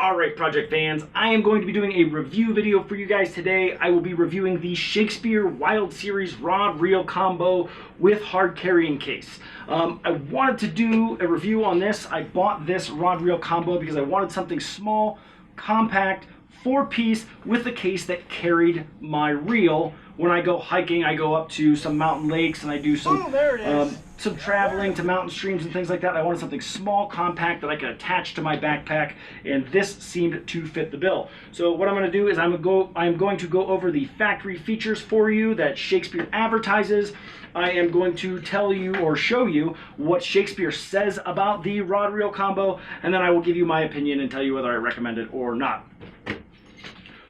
Alright, project fans, I am going to be doing a review video for you guys today. I will be reviewing the Shakespeare Wild Series rod reel combo with hard carrying case. I wanted to do a review on this. I bought this rod reel combo because I wanted something small, compact, 4-piece with a case that carried my reel. When I go hiking, I go up to some mountain lakes and I do some some traveling to mountain streams and things like that. I wanted something small, compact that I could attach to my backpack, and this seemed to fit the bill. So what I'm going to do is I'm going to go over the factory features for you that Shakespeare advertises. I am going to tell you or show you what Shakespeare says about the rod reel combo, and then I will give you my opinion and tell you whether I recommend it or not.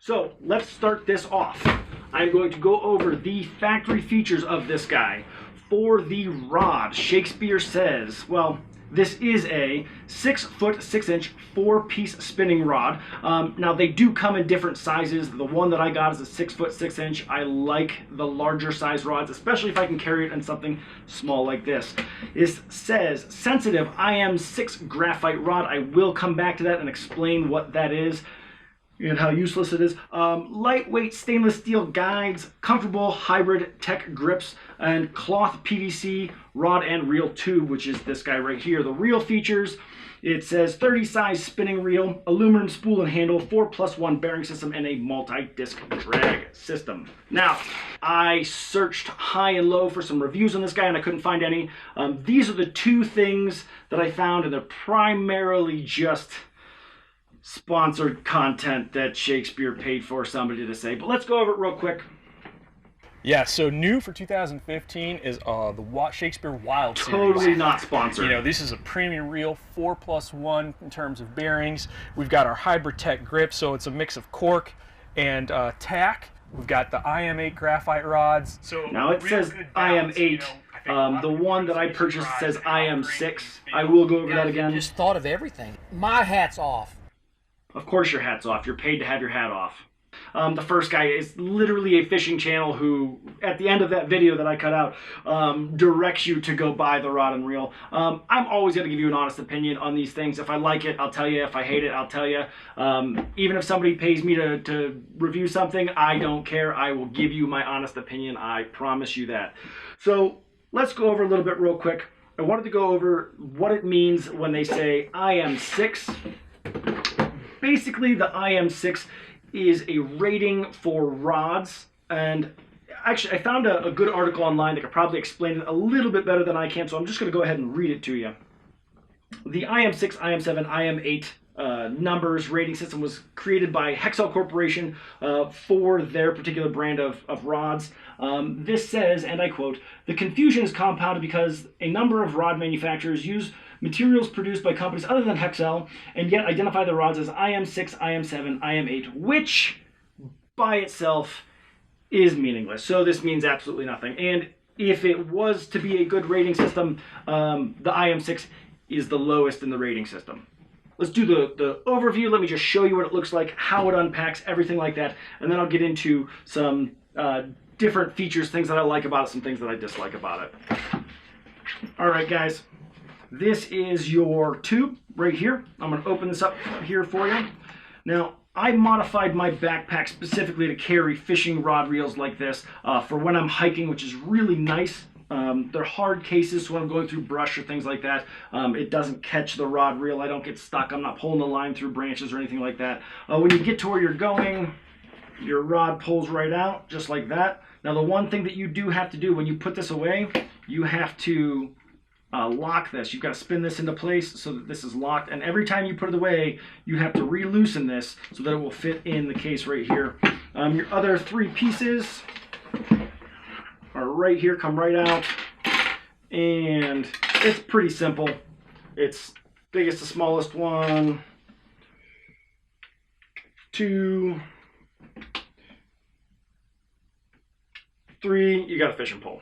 So let's start this off. I'm going to go over the factory features of this guy. For the rod, Shakespeare says, well, this is a 6-foot 6-inch 4-piece spinning rod. Now they do come in different sizes. The one that I got is a 6-foot 6-inch. I like the larger size rods, especially if I can carry it in something small like this. It says sensitive IM6 graphite rod. I will come back to that and explain what that is and how useless it is. Lightweight stainless steel guides, comfortable hybrid tech grips, and cloth PVC rod and reel tube, which is this guy right here. The reel features, it says 30 size spinning reel, aluminum spool and handle, 4+1 bearing system, and a multi-disc drag system. Now, I searched high and low for some reviews on this guy and I couldn't find any. These are the two things that I found, and they're primarily just sponsored content that Shakespeare paid for somebody to say. But let's go over it real quick. Yeah, so new for 2015 is the Shakespeare Wild Series. Totally not sponsored. You know, this is a premium reel, 4+1 in terms of bearings. We've got our hybrid tech grip, so it's a mix of cork and tack. We've got the IM8 graphite rods. So now it says IM8. The one that I purchased says IM6. I will go over that again. You just thought of everything. My hat's off. Of course your hat's off. You're paid to have your hat off. The first guy is literally a fishing channel who, at the end of that video that I cut out, directs you to go buy the rod and reel. I'm always going to give you an honest opinion on these things. If I like it, I'll tell you. If I hate it, I'll tell you. Even if somebody pays me to review something, I don't care. I will give you my honest opinion. I promise you that. So let's go over a little bit real quick. I wanted to go over what it means when they say IM6. Basically, the IM6 is a rating for rods, and actually I found a good article online that could probably explain it a little bit better than I can, so I'm just going to go ahead and read it to you. The IM6, IM7, IM8 numbers rating system was created by Hexcel Corporation for their particular brand of rods. This says, and I quote, "The confusion is compounded because a number of rod manufacturers use materials produced by companies other than Hexcel and yet identify the rods as IM6, IM7, IM8, which by itself is meaningless." So this means absolutely nothing. And if it was to be a good rating system, the IM6 is the lowest in the rating system. Let's do the overview. Let me just show you what it looks like, how it unpacks, everything like that, and then I'll get into some different features, things that I like about it, some things that I dislike about it. All right, guys. This is your tube right here. I'm going to open this up here for you. Now, I modified my backpack specifically to carry fishing rod reels like this for when I'm hiking, which is really nice. They're hard cases, so when I'm going through brush or things like that, it doesn't catch the rod reel. I don't get stuck. I'm not pulling the line through branches or anything like that. When you get to where you're going, your rod pulls right out, just like that. Now, the one thing that you do have to do when you put this away, you have to lock this. You've got to spin this into place so that this is locked, and every time you put it away you have to re-loosen this so that it will fit in the case right here. Your other 3 pieces are right here, come right out, and it's pretty simple. It's biggest to smallest, 1, 2, 3, you got a fishing pole.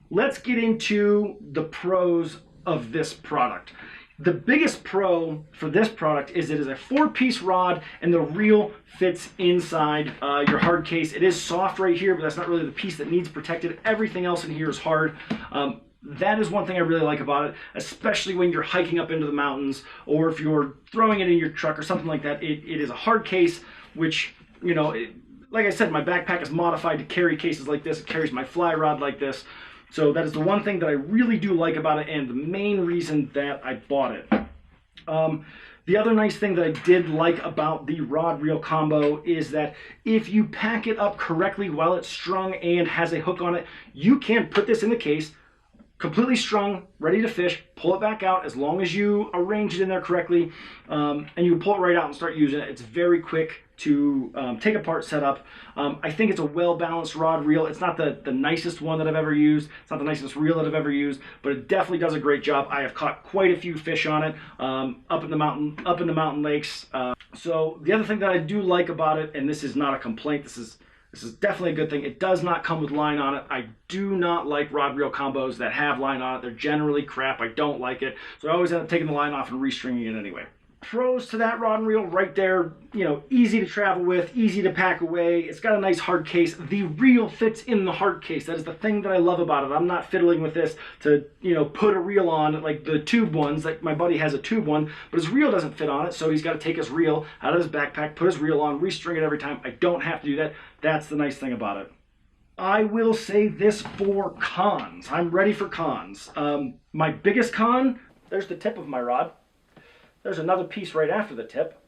Let's get into the pros of this product. The biggest pro for this product is it is a 4-piece rod and the reel fits inside your hard case. It is soft right here, but that's not really the piece that needs protected. Everything else in here is hard. That is one thing I really like about it, especially when you're hiking up into the mountains or if you're throwing it in your truck or something like that. It is a hard case, which, you know, like I said, my backpack is modified to carry cases like this. It carries my fly rod like this. So that is the one thing that I really do like about it and the main reason that I bought it. The other nice thing that I did like about the rod reel combo is that if you pack it up correctly while it's strung and has a hook on it, you can put this in the case, completely strung, ready to fish, pull it back out as long as you arrange it in there correctly, and you can pull it right out and start using it. It's very quick to take apart, set up. I think it's a well-balanced rod reel. It's not the nicest one that I've ever used. It's not the nicest reel that I've ever used, but it definitely does a great job. I have caught quite a few fish on it up in the mountain lakes. So the other thing that I do like about it, and this is not a complaint, this is definitely a good thing. It does not come with line on it. I do not like rod reel combos that have line on it. They're generally crap. I don't like it. So I always end up taking the line off and restringing it anyway. Pros to that rod and reel right there, you know, easy to travel with, easy to pack away. It's got a nice hard case. The reel fits in the hard case. That is the thing that I love about it. I'm not fiddling with this to, you know, put a reel on like the tube ones. Like my buddy has a tube one, but his reel doesn't fit on it, so he's got to take his reel out of his backpack, put his reel on, restring it every time. I don't have to do that. That's the nice thing about it. I will say this for cons. I'm ready for cons. My biggest con, there's the tip of my rod. There's another piece right after the tip.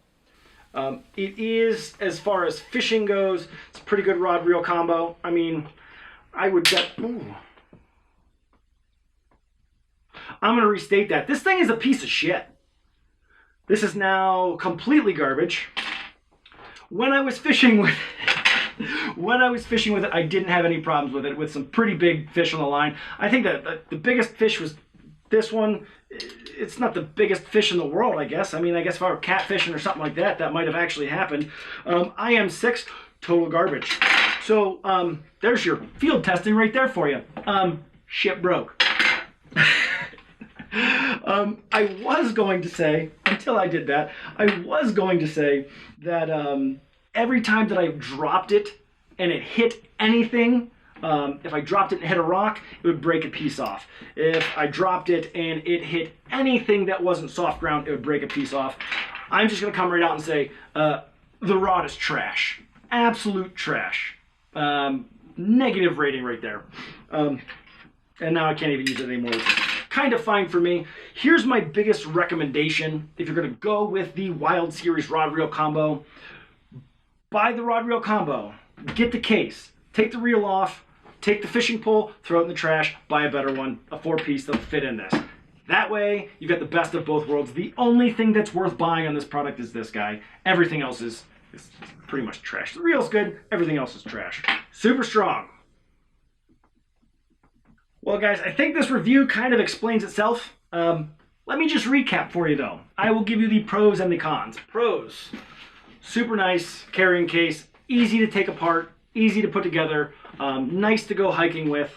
It is, as far as fishing goes, it's a pretty good rod reel combo. I mean, I would bet, ooh. I'm going to restate that. This thing is a piece of shit. This is now completely garbage. When I was fishing with it, I didn't have any problems with it, with some pretty big fish on the line. I think that the biggest fish was this one. It's not the biggest fish in the world, I guess. I mean, I guess if I were catfishing or something like that, that might have actually happened. IM6, total garbage. So there's your field testing right there for you. Shit broke. I was going to say, until I did that, I was going to say that every time that I dropped it and it hit anything, if I dropped it and hit a rock, it would break a piece off. If I dropped it and it hit anything that wasn't soft ground, it would break a piece off. I'm just going to come right out and say, the rod is trash. Absolute trash. Negative rating right there. And now I can't even use it anymore, which is kind of fine for me. Here's my biggest recommendation. If you're going to go with the Wild Series rod reel combo, buy the rod reel combo. Get the case. Take the reel off. Take the fishing pole, throw it in the trash, buy a better one, a 4-piece that'll fit in this. That way, you got the best of both worlds. The only thing that's worth buying on this product is this guy. Everything else is pretty much trash. The reel's good, everything else is trash. Super strong. Well, guys, I think this review kind of explains itself. Let me just recap for you, though. I will give you the pros and the cons. Pros, super nice carrying case, easy to take apart, easy to put together, nice to go hiking with.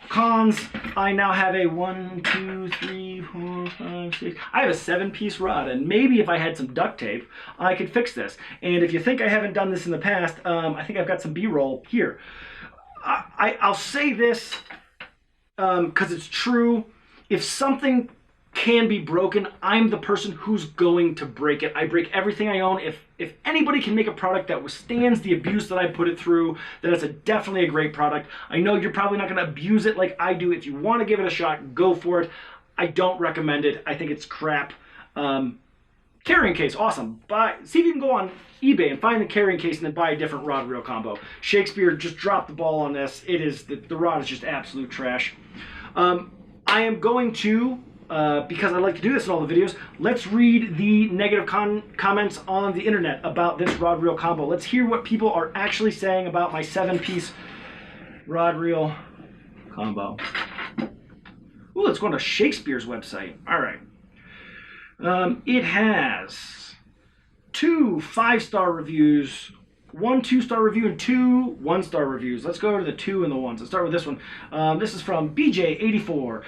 Cons, I now have a 1, 2, 3, 4, 5, 6. I have a 7-piece rod, and maybe if I had some duct tape, I could fix this. And if you think I haven't done this in the past, I think I've got some B-roll here. I'll say this because it's true. If something can be broken, I'm the person who's going to break it. I break everything I own. If anybody can make a product that withstands the abuse that I put it through, then it's definitely a great product. I know you're probably not going to abuse it like I do. If you want to give it a shot, go for it. I don't recommend it. I think it's crap. Carrying case, awesome. See if you can go on eBay and find the carrying case and then buy a different rod reel combo. Shakespeare just dropped the ball on this. It is the rod is just absolute trash. I am going to, because I like to do this in all the videos, let's read the negative comments on the internet about this rod reel combo. Let's hear what people are actually saying about my 7-piece rod reel combo. Ooh, let's go on to Shakespeare's website. All right. It has 2 5-star reviews, 1 2-star review, and 2 1-star reviews. Let's go to the 2 and the 1s. Let's start with this one. This is from BJ84,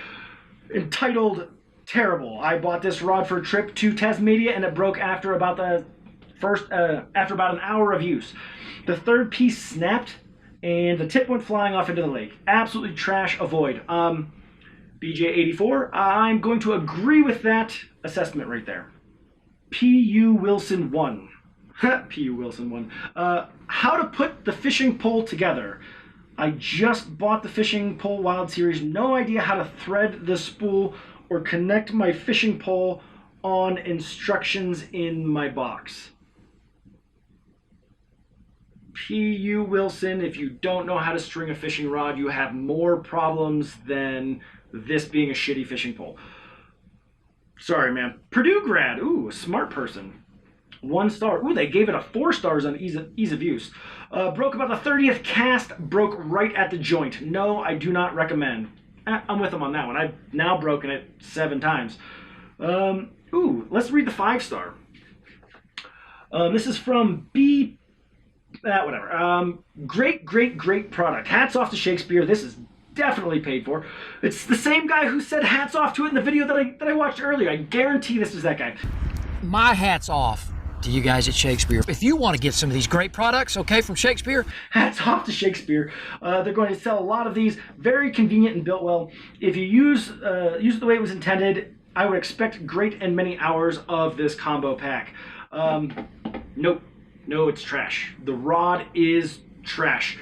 entitled "Terrible. I bought this rod for a trip to Tasmania and it broke after about an hour of use. The 3rd piece snapped and the tip went flying off into the lake. Absolutely trash, avoid. BJ84, I'm going to agree with that assessment right there. PU Wilson 1. PU Wilson 1. How to put the fishing pole together. I just bought the fishing pole Wild Series. No idea how to thread the spool or connect my fishing pole on instructions in my box. P.U. Wilson, if you don't know how to string a fishing rod, you have more problems than this being a shitty fishing pole. Sorry, man. Purdue grad. Ooh, a smart person. 1 star. Ooh, they gave it a 4 stars on ease of use. Broke about the 30th cast. Broke right at the joint. No, I do not recommend. I'm with them on that one. I've now broken it 7 times. Ooh, let's read the 5 star. This is from B... whatever. Great product. Hats off to Shakespeare. This is definitely paid for. It's the same guy who said hats off to it in the video that I watched earlier. I guarantee this is that guy. My hat's off to you guys at Shakespeare. If you want to get some of these great products, okay, from Shakespeare. Hats off to Shakespeare. They're going to sell a lot of these. Very convenient and built well. If you use it the way it was intended, I would expect great and many hours of this combo pack. Nope. No, it's trash. The rod is trash.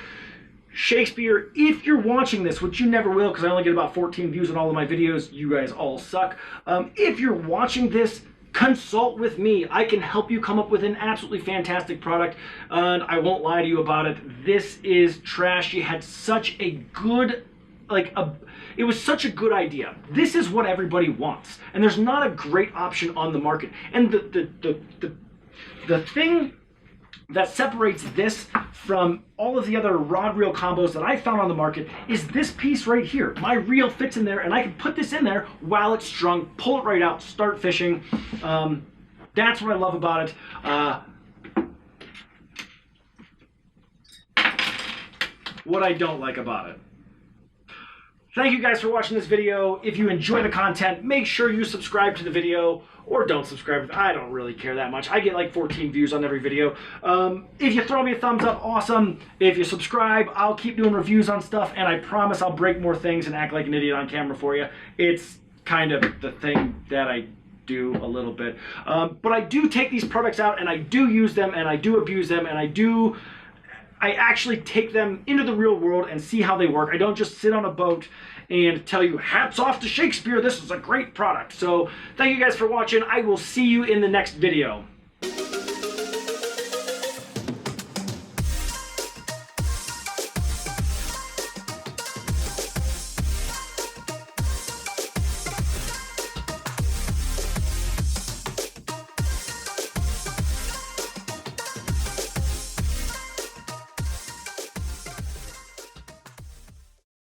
Shakespeare, if you're watching this, which you never will because I only get about 14 views on all of my videos, you guys all suck. If you're watching this, consult with me. I can help you come up with an absolutely fantastic product, and I won't lie to you about it. This is trash. You had such a good, it was such a good idea. This is what everybody wants, and there's not a great option on the market. And the thing that separates this from all of the other rod reel combos that I found on the market is this piece right here. My reel fits in there, and I can put this in there while it's strung, pull it right out, start fishing. That's what I love about it. What I don't like about it. Thank you guys for watching this video. If you enjoy the content, make sure you subscribe to the video, or don't subscribe. I don't really care that much. I get like 14 views on every video. If you throw me a thumbs up, awesome. If you subscribe, I'll keep doing reviews on stuff, and I promise I'll break more things and act like an idiot on camera for you. It's kind of the thing that I do a little bit. But I do take these products out, and I do use them, and I do abuse them, and I actually take them into the real world and see how they work. I don't just sit on a boat and tell you, hats off to Shakespeare, this is a great product. So thank you guys for watching. I will see you in the next video.